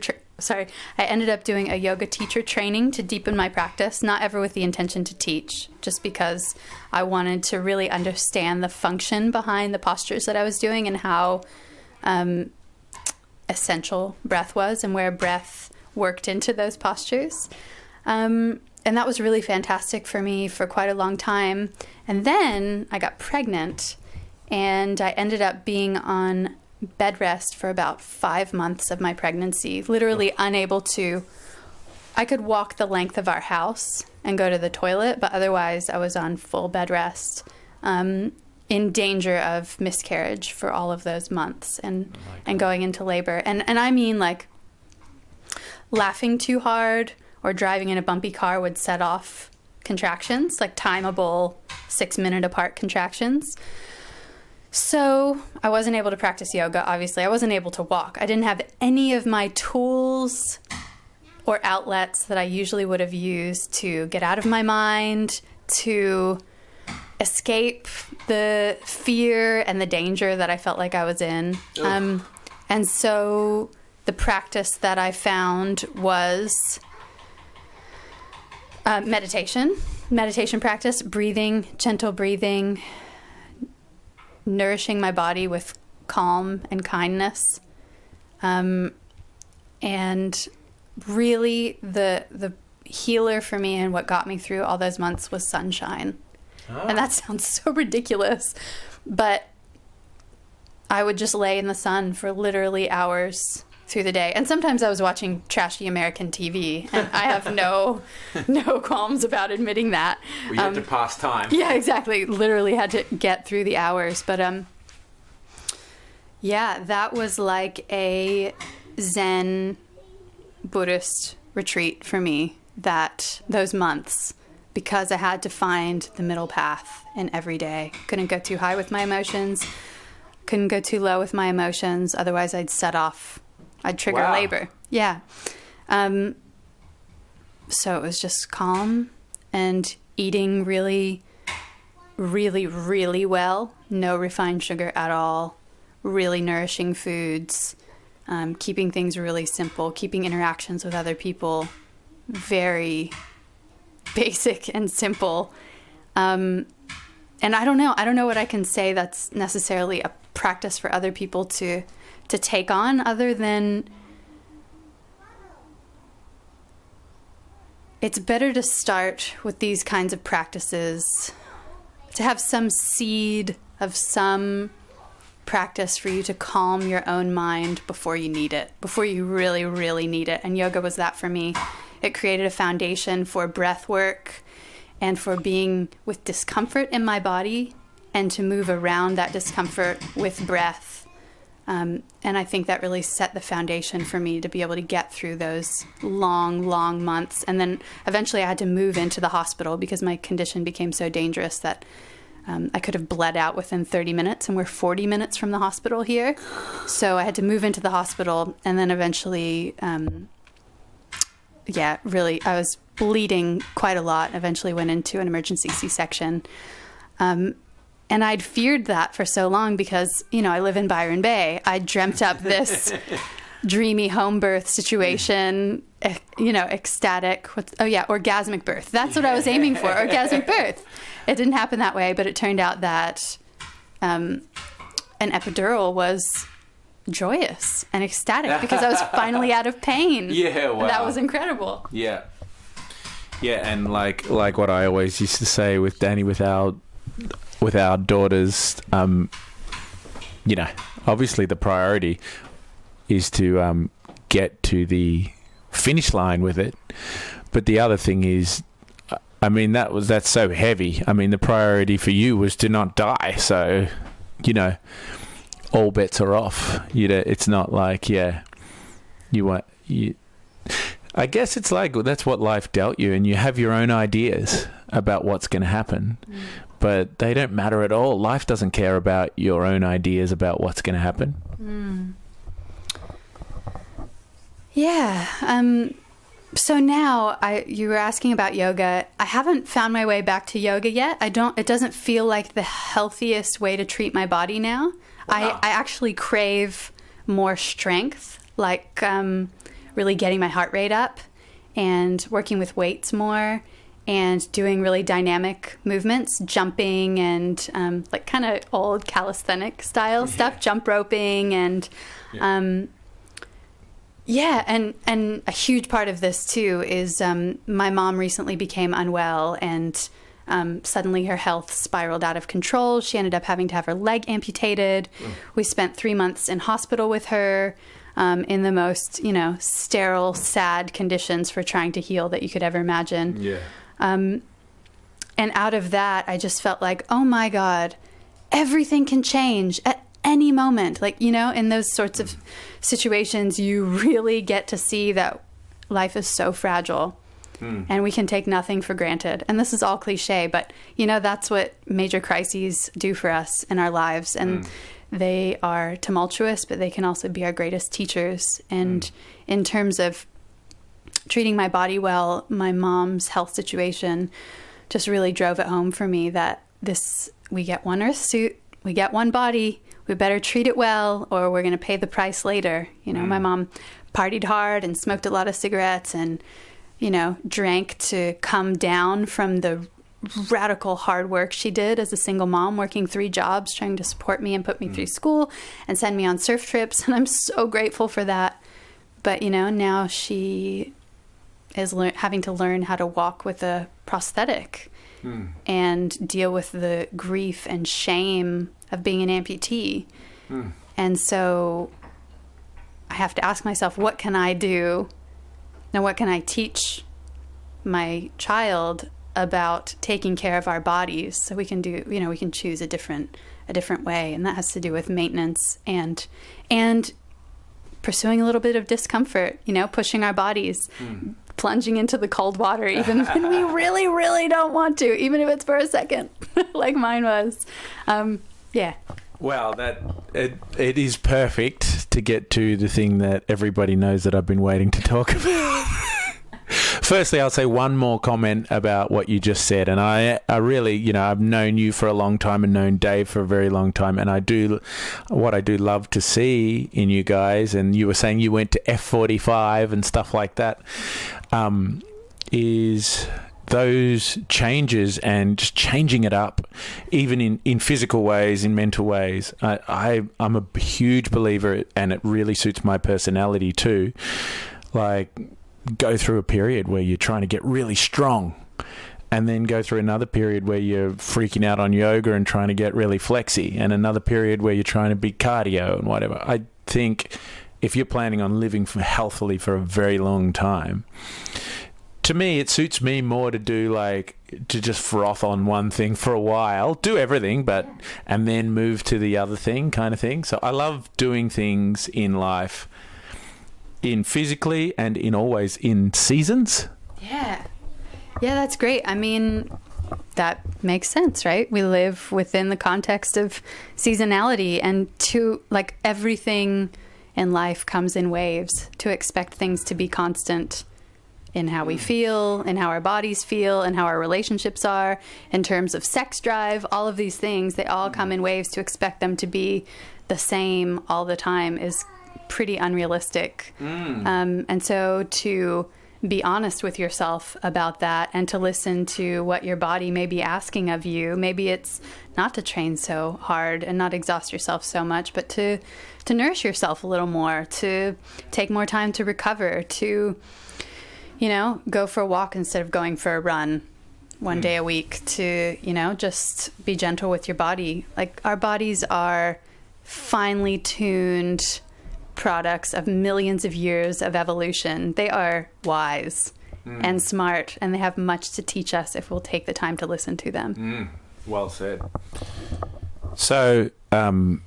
training to deepen my practice, not ever with the intention to teach, just because I wanted to really understand the function behind the postures that I was doing and how essential breath was and where breath worked into those postures. And that was really fantastic for me for quite a long time. And then I got pregnant, and I ended up being on bed rest for about 5 months of my pregnancy, literally unable to. I could walk the length of our house and go to the toilet, but otherwise I was on full bed rest, in danger of miscarriage for all of those months and going into labor. And I mean, like, laughing too hard or driving in a bumpy car would set off contractions, like timeable 6-minute apart contractions. So I wasn't able to practice yoga, obviously. I wasn't able to walk. I didn't have any of my tools or outlets that I usually would have used to get out of my mind, to escape the fear and the danger that I felt like I was in. And so the practice that I found was meditation practice, breathing, gentle breathing, nourishing my body with calm and kindness. And really the healer for me and what got me through all those months was sunshine. And that sounds so ridiculous, but I would just lay in the sun for literally hours through the day. And sometimes I was watching trashy American TV, and I have no qualms about admitting that. We had to pass time. Yeah, exactly. Literally had to get through the hours. But yeah, that was like a Zen Buddhist retreat for me, those months, because I had to find the middle path in every day. Couldn't go too high with my emotions, couldn't go too low with my emotions, otherwise I'd trigger labor. Yeah. So it was just calm and eating really, really, really well. No refined sugar at all. Really nourishing foods. Keeping things really simple. Keeping interactions with other people very basic and simple. And I don't know what I can say that's necessarily a practice for other people to take on, other than it's better to start with these kinds of practices, to have some seed of some practice for you to calm your own mind before you need it, before you really, really need it. And yoga was that for me. It created a foundation for breath work and for being with discomfort in my body and to move around that discomfort with breath. And I think that really set the foundation for me to be able to get through those long, long months. And then eventually I had to move into the hospital because my condition became so dangerous that I could have bled out within 30 minutes, and we're 40 minutes from the hospital here. So I had to move into the hospital, and then eventually, really, I was bleeding quite a lot. Eventually went into an emergency C-section. And I'd feared that for so long because, I live in Byron Bay. I dreamt up this dreamy home birth situation, ecstatic. Orgasmic birth. That's what I was aiming for, orgasmic birth. It didn't happen that way, but it turned out that an epidural was joyous and ecstatic because I was finally out of pain. Yeah, wow. And that was incredible. Yeah. Yeah, and like what I always used to say with Danny, with our daughters, obviously the priority is to get to the finish line with it. But the other thing is, that's so heavy. The priority for you was to not die. So, all bets are off. It's not like, I guess it's like that's what life dealt you, and you have your own ideas about what's going to happen, but they don't matter at all. Life doesn't care about your own ideas about what's going to happen. Yeah. So now you were asking about yoga. I haven't found my way back to yoga yet. It doesn't feel like the healthiest way to treat my body now. Wow. I actually crave more strength, like really getting my heart rate up and working with weights more and doing really dynamic movements, jumping and like kind of old calisthenic style stuff, jump roping and and a huge part of this too is my mom recently became unwell and suddenly her health spiraled out of control. She ended up having to have her leg amputated. We spent 3 months in hospital with her in the most, sterile, sad conditions for trying to heal that you could ever imagine. Yeah. And out of that, I just felt like, oh my God, everything can change at any moment. Like, in those sorts of situations, you really get to see that life is so fragile. And we can take nothing for granted. And this is all cliche, but, that's what major crises do for us in our lives. And they are tumultuous, but they can also be our greatest teachers. And in terms of treating my body well, my mom's health situation just really drove it home for me that we get one earth suit, we get one body, we better treat it well or we're going to pay the price later. My mom partied hard and smoked a lot of cigarettes and drank to come down from the radical hard work she did as a single mom, working 3 jobs, trying to support me and put me through school and send me on surf trips. And I'm so grateful for that. But, now she is having to learn how to walk with a prosthetic and deal with the grief and shame of being an amputee. And so I have to ask myself, what can I do? Now, what can I teach my child about taking care of our bodies so we can do, we can choose a different way. And that has to do with maintenance and pursuing a little bit of discomfort, pushing our bodies, plunging into the cold water, even when we really, really don't want to, even if it's for a second, like mine was. Well, it is perfect to get to the thing that everybody knows that I've been waiting to talk about. Firstly, I'll say one more comment about what you just said. And I really, I've known you for a long time and known Dave for a very long time. And what I do love to see in you guys, and you were saying you went to F45 and stuff like that, is those changes and just changing it up, even in physical ways, in mental ways. I'm a huge believer, and it really suits my personality too. Like, go through a period where you're trying to get really strong, and then go through another period where you're freaking out on yoga and trying to get really flexy, and another period where you're trying to be cardio and whatever. I think if you're planning on living healthily for a very long time, to me, it suits me more to to just froth on one thing for a while, do everything, and then move to the other thing kind of thing. So I love doing things in life in physically and always in seasons. Yeah, that's great. I mean, that makes sense, right? We live within the context of seasonality, and everything in life comes in waves. To expect things to be constant in how we feel, in how our bodies feel, and how our relationships are, in terms of sex drive, all of these things, they all come in waves. To expect them to be the same all the time is pretty unrealistic. And so to be honest with yourself about that and to listen to what your body may be asking of you. Maybe it's not to train so hard and not exhaust yourself so much, but to nourish yourself a little more, to take more time to recover, to, go for a walk instead of going for a run one day a week, to, just be gentle with your body. Like, our bodies are finely tuned products of millions of years of evolution. They are wise and smart, and they have much to teach us if we'll take the time to listen to them. Well said. So, on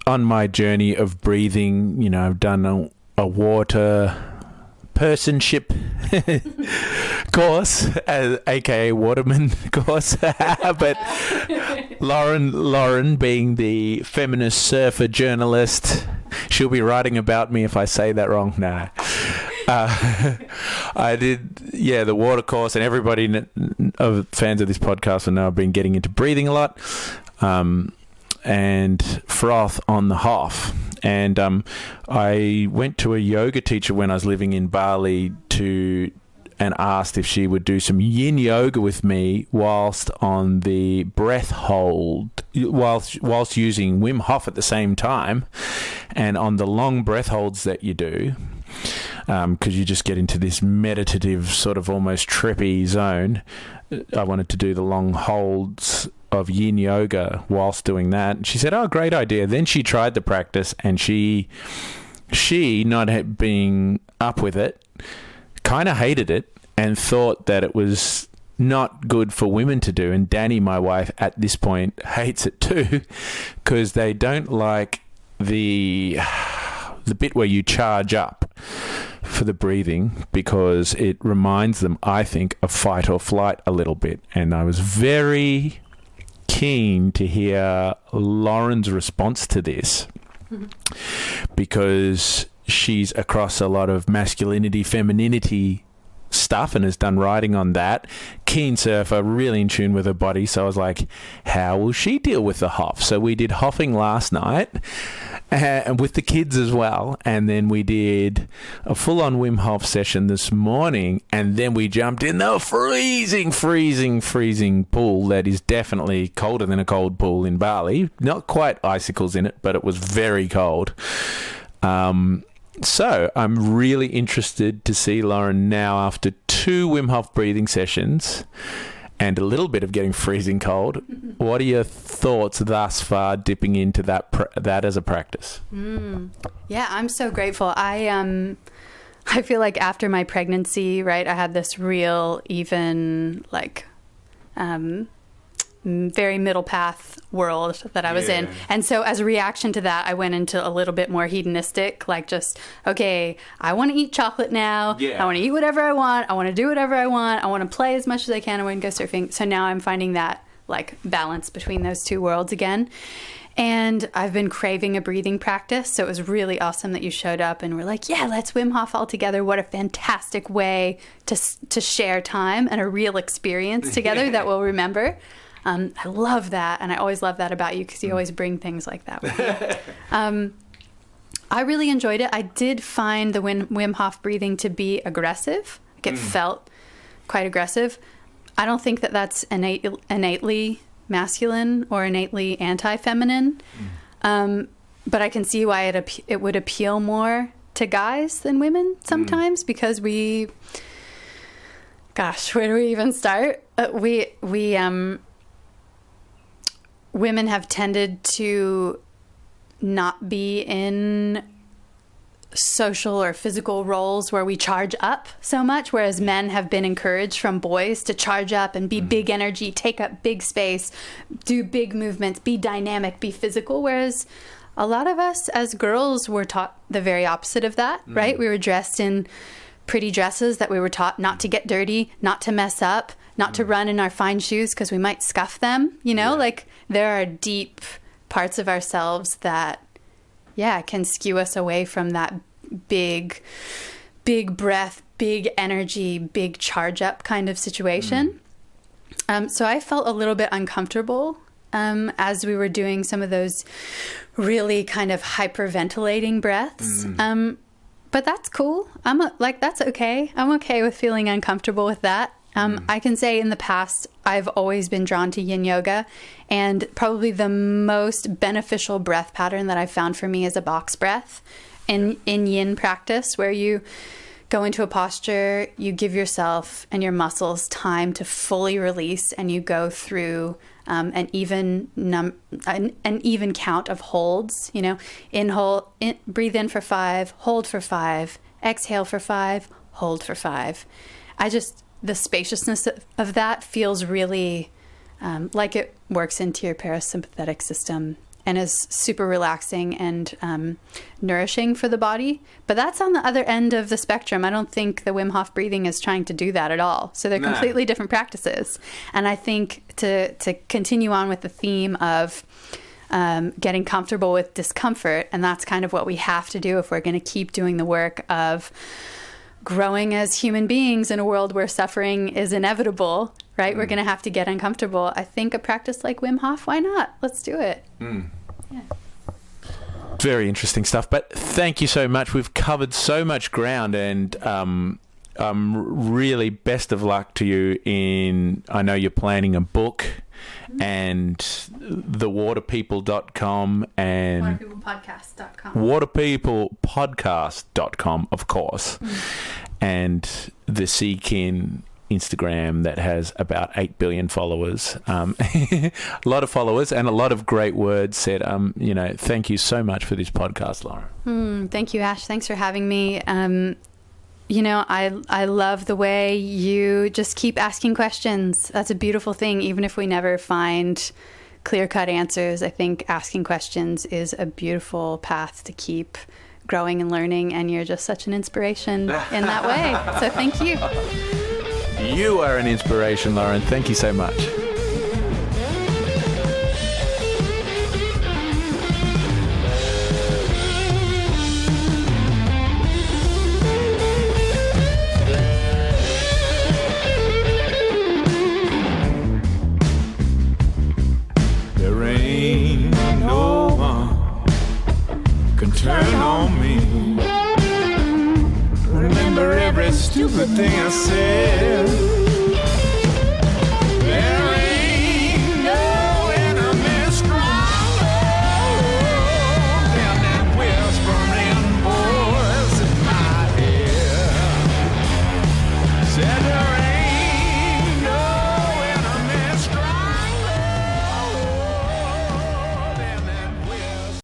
my journey of breathing, I've done a water personship course, aka Waterwoman course. But Lauren being the feminist surfer journalist, she'll be writing about me if I say that wrong. No. I did, the water course, and everybody of fans of this podcast will know I've been getting into breathing a lot, and froth on the Hoff. And I went to a yoga teacher when I was living in Bali and asked if she would do some yin yoga with me whilst on the breath hold, whilst using Wim Hof at the same time, and on the long breath holds that you do. Because you just get into this meditative sort of almost trippy zone. I wanted to do the long holds of yin yoga whilst doing that. And she said, "Oh, great idea." Then she tried the practice, and she not being up with it, kind of hated it and thought that it was not good for women to do. And Danny, my wife, at this point hates it too, because they don't like the bit where you charge up for the breathing, because it reminds them, I think, of fight or flight a little bit. And I was very keen to hear Lauren's response to this, because she's across a lot of masculinity, femininity stuff and has done writing on that. Keen surfer, really in tune with her body. So I was like, how will she deal with the Hoff? So we did hoffing last night, and with the kids as well. And then we did a full-on Wim Hof session this morning. And then we jumped in the freezing pool that is definitely colder than a cold pool in Bali. Not quite icicles in it, but it was very cold. So I'm really interested to see Lauren now, after 2 Wim Hof breathing sessions and a little bit of getting freezing cold. What are your thoughts thus far dipping into that as a practice? Yeah, I'm so grateful. I feel like after my pregnancy, right, I had this real even very middle path world that I was in. And so as a reaction to that, I went into a little bit more hedonistic, like just, okay, I want to eat chocolate now. I want to eat whatever I want. I want to do whatever I want. I want to play as much as I can. I want to go surfing. So now I'm finding that like balance between those two worlds again. And I've been craving a breathing practice. So it was really awesome that you showed up and were like, yeah, let's Wim Hof all together. What a fantastic way to share time and a real experience together that we'll remember. I love that, and I always love that about you, because you always bring things like that with you. I really enjoyed it. I did find the Wim Hof breathing to be aggressive. Like it felt quite aggressive. I don't think that that's innately masculine or innately anti-feminine, but I can see why it would appeal more to guys than women sometimes, because we... Gosh, where do we even start? Women have tended to not be in social or physical roles where we charge up so much, whereas men have been encouraged from boys to charge up and be big energy, take up big space, do big movements, be dynamic, be physical, whereas a lot of us as girls were taught the very opposite of that, right? We were dressed in pretty dresses that we were taught not to get dirty, not to mess up, not to run in our fine shoes because we might scuff them, like there are deep parts of ourselves that, can skew us away from that big breath, big energy, big charge up kind of situation. So I felt a little bit uncomfortable as we were doing some of those really kind of hyperventilating breaths. But that's cool. That's okay. I'm okay with feeling uncomfortable with that. I can say in the past, I've always been drawn to yin yoga, and probably the most beneficial breath pattern that I've found for me is a box breath in yin practice, where you go into a posture, you give yourself and your muscles time to fully release, and you go through an even count of holds. Breathe in for 5, hold for 5, exhale for 5, hold for 5. The spaciousness of that feels really like it works into your parasympathetic system and is super relaxing and nourishing for the body. But that's on the other end of the spectrum. I don't think the Wim Hof breathing is trying to do that at all. So they're completely different practices. And I think to continue on with the theme of getting comfortable with discomfort, and that's kind of what we have to do if we're going to keep doing the work of growing as human beings in a world where suffering is inevitable, right? We're going to have to get uncomfortable. I think a practice like Wim Hof, why not? Let's do it. Yeah. Very interesting stuff. But thank you so much. We've covered so much ground, and really best of luck to you in, I know you're planning a book, and the waterpeople.com and waterpeoplepodcast.com, of course, and the Seekin Instagram that has about 8 billion followers. A lot of followers and a lot of great words said. Thank you so much for this podcast, Lauren. Thank you, Ash. Thanks for having me. I love the way you just keep asking questions. That's a beautiful thing. Even if we never find clear-cut answers, I think asking questions is a beautiful path to keep growing and learning, and you're just such an inspiration in that way. So thank you. You are an inspiration, Lauren. Thank you so much. Turn on me. Remember every stupid thing I said.